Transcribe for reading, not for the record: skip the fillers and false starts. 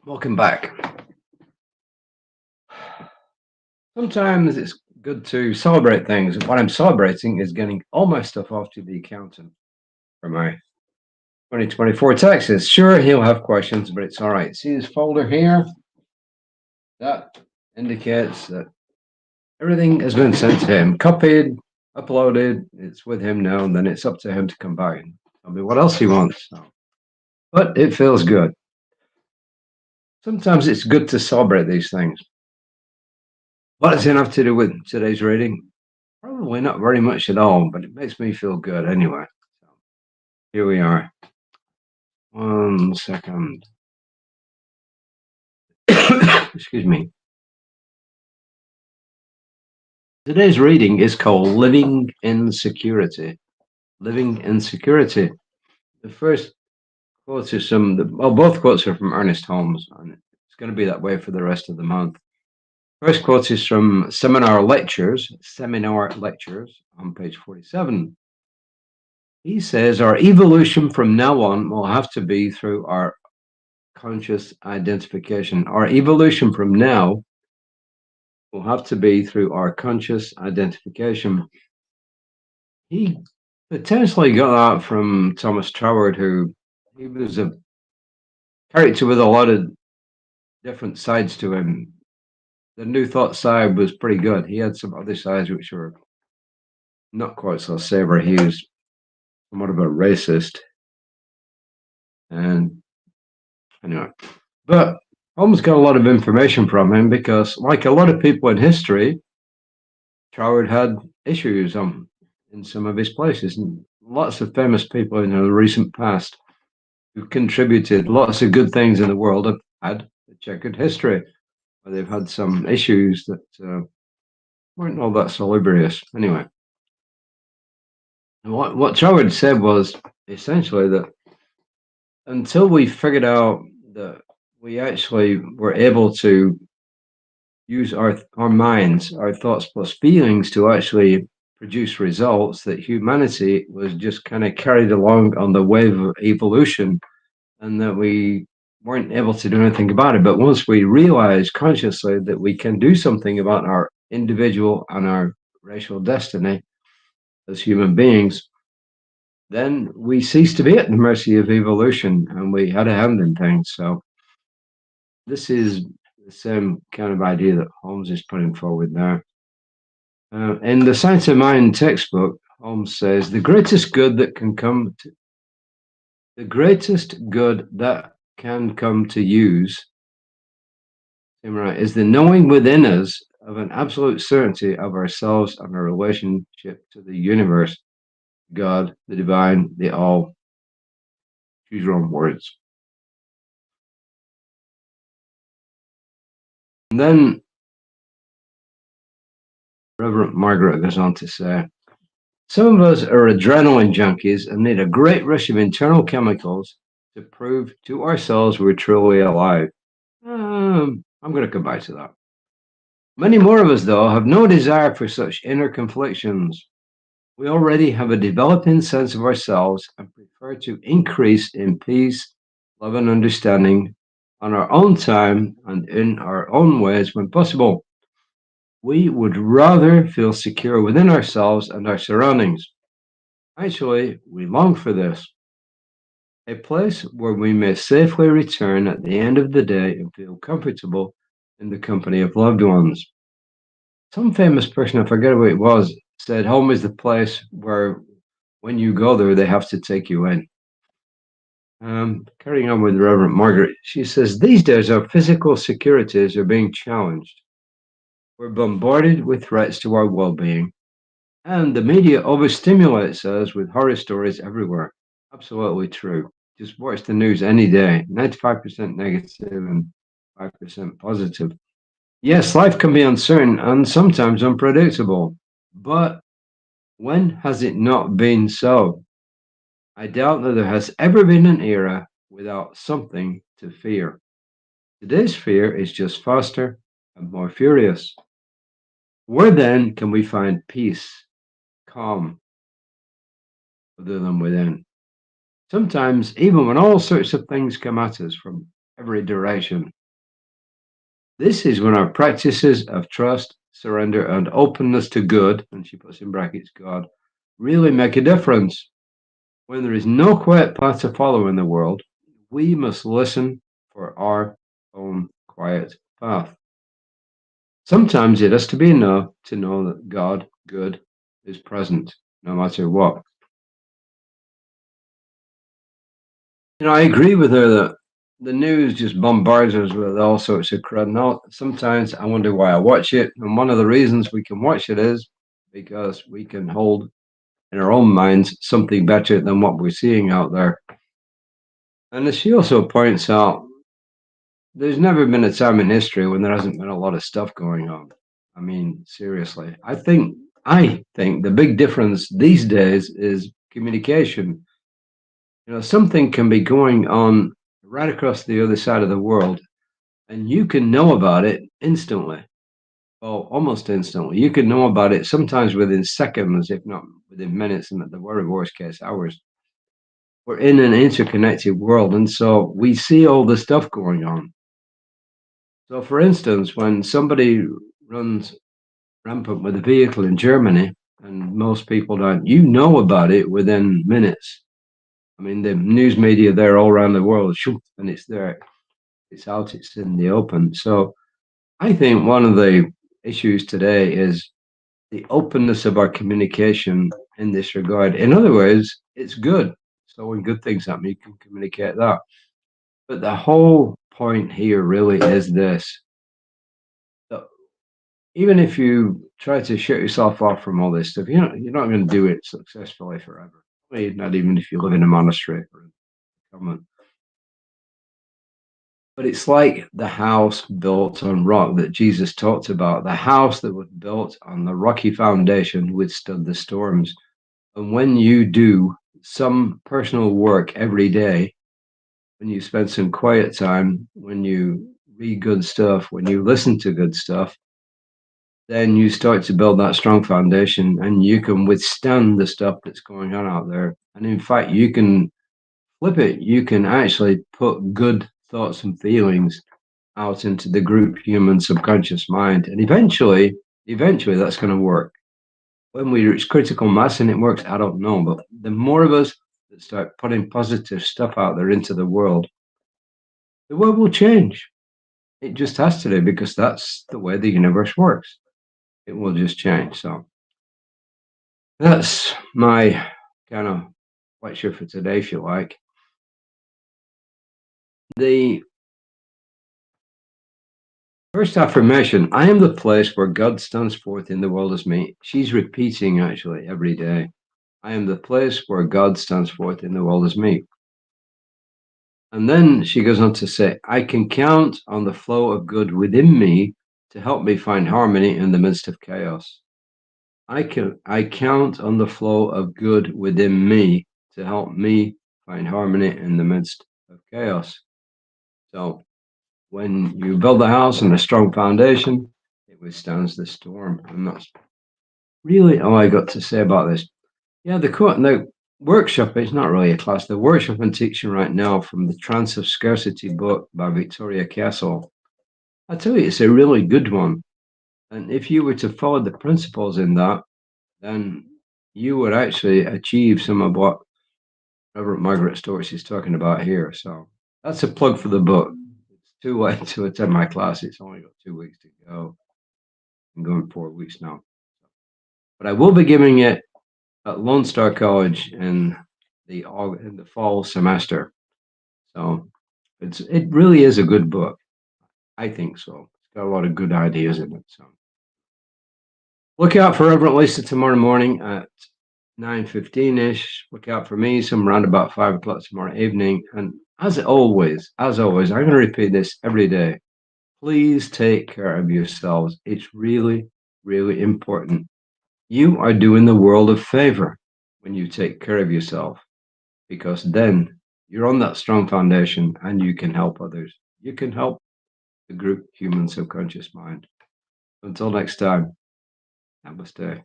Welcome back. Sometimes it's good to celebrate things. What I'm celebrating is getting all my stuff off to the accountant for my 2024 taxes. Sure, he'll have questions, but it's all right. See this folder here? That indicates that everything has been sent to him, copied, uploaded. It's with him now, and then it's up to him to come back and tell me what else he wants. But it feels good. Sometimes it's good to celebrate these things. What does it have to do with today's reading? Probably not very much at all, but it makes me feel good anyway. So here we are. 1 second. Excuse me. Today's reading is called Living in Security. Living in Security. The first quotes are both quotes are from Ernest Holmes, and it's going to be that way for the rest of the month. First quote is from Seminar Lectures on page 47. He says, our evolution from now on will have to be through our conscious identification. Our evolution from now will have to be through our conscious identification. He potentially got that from Thomas Troward, who he was a character with a lot of different sides to him. The New Thought side was pretty good. He had some other sides which were not quite so savory. He was somewhat of a racist. And anyway, but Holmes got a lot of information from him because, like a lot of people in history, Troward had issues in some of his places, and lots of famous people in the recent past who contributed lots of good things in the world have had a checkered history, where they've had some issues that weren't all that salubrious. Anyway, what Troward said was essentially that until we figured out that we actually were able to use our minds, our thoughts plus feelings to actually produce results, that humanity was just kind of carried along on the wave of evolution and that we weren't able to do anything about it. But once we realized consciously that we can do something about our individual and our racial destiny as human beings, then we ceased to be at the mercy of evolution and we had a hand in things. So this is the same kind of idea that Holmes is putting forward there. In the Science of Mind textbook, Holmes says the greatest good that can come to use is the knowing within us of an absolute certainty of ourselves and our relationship to the universe, God, the divine, the all. Choose your own words. And then Reverend Margaret goes on to say, some of us are adrenaline junkies and need a great rush of internal chemicals to prove to ourselves we're truly alive. I'm going to come back to that. Many more of us, though, have no desire for such inner conflictions. We already have a developing sense of ourselves and prefer to increase in peace, love, and understanding on our own time and in our own ways when possible. We would rather feel secure within ourselves and our surroundings. Actually, we long for this. A place where we may safely return at the end of the day and feel comfortable in the company of loved ones. Some famous person, I forget who it was, said home is the place where when you go there, they have to take you in. Carrying on with Reverend Margaret, she says, these days our physical securities are being challenged. We're bombarded with threats to our well-being, and the media overstimulates us with horror stories everywhere. Absolutely true. Just watch the news any day. 95% negative and 5% positive. Yes, life can be uncertain and sometimes unpredictable, but when has it not been so? I doubt that there has ever been an era without something to fear. Today's fear is just faster and more furious. Where then can we find peace, calm, other than within? Sometimes, even when all sorts of things come at us, from every direction. This is when our practices of trust, surrender, and openness to good, and she puts in brackets God, really make a difference. When there is no quiet path to follow in the world, we must listen for our own quiet path. Sometimes it has to be enough to know that God, good, is present, no matter what. I agree with her that the news just bombards us with all sorts of crud. Now, sometimes I wonder why I watch it. And one of the reasons we can watch it is because we can hold in our own minds something better than what we're seeing out there. And as she also points out, there's never been a time in history when there hasn't been a lot of stuff going on. I mean, seriously. I think the big difference these days is communication. Something can be going on right across the other side of the world, and you can know about it instantly. Well, almost instantly. You can know about it sometimes within seconds, if not within minutes, and at the very worst case, hours. We're in an interconnected world, and so we see all the stuff going on. So, for instance, when somebody runs rampant with a vehicle in Germany, and most people don't, you know about it within minutes. I mean, the news media there all around the world, and it's there, it's out, it's in the open. So, I think one of the issues today is the openness of our communication in this regard. In other words, it's good. So when good things happen, you can communicate that. But the whole point here really is this: that even if you try to shut yourself off from all this stuff, you're not going to do it successfully forever. Not even if you live in a monastery or a convent. But it's like the house built on rock that Jesus talked about. The house that was built on the rocky foundation withstood the storms. And when you do some personal work every day, when you spend some quiet time, when you read good stuff, when you listen to good stuff, then you start to build that strong foundation and you can withstand the stuff that's going on out there. And in fact, you can flip it. You can actually put good thoughts and feelings out into the group human subconscious mind. And eventually that's going to work. When we reach critical mass and it works, I don't know. But the more of us that start putting positive stuff out there into the world will change. It just has to do because that's the way the universe works. It will just change. So that's my kind of lecture for today, if you like. The first affirmation: I am the place where God stands forth in the world as me. She's repeating actually every day. I am the place where God stands forth in the world as me. And then she goes on to say, I can count on the flow of good within me to help me find harmony in the midst of chaos. I count on the flow of good within me to help me find harmony in the midst of chaos. So when you build a house on a strong foundation, it withstands the storm. And that's really all I got to say about this. Yeah, the workshop, it's not really a class. The workshop I'm teaching right now from the Trance of Scarcity book by Victoria Castle, I tell you, it's a really good one. And if you were to follow the principles in that, then you would actually achieve some of what Reverend Margaret Stortz is talking about here. So that's a plug for the book. It's too late to attend my class. It's only got 2 weeks to go. I'm going 4 weeks now. But I will be giving it at Lone Star College in the fall semester. So it really is a good book. I think so. It's got a lot of good ideas in it. So look out for Reverend Lisa tomorrow morning at 9:15ish. Look out for me some around about 5 o'clock tomorrow evening. And as always, I'm going to repeat this every day. Please take care of yourselves. It's really, really important. You are doing the world a favor when you take care of yourself, because then you're on that strong foundation and you can help others. You can help the group human subconscious mind. Until next time, namaste.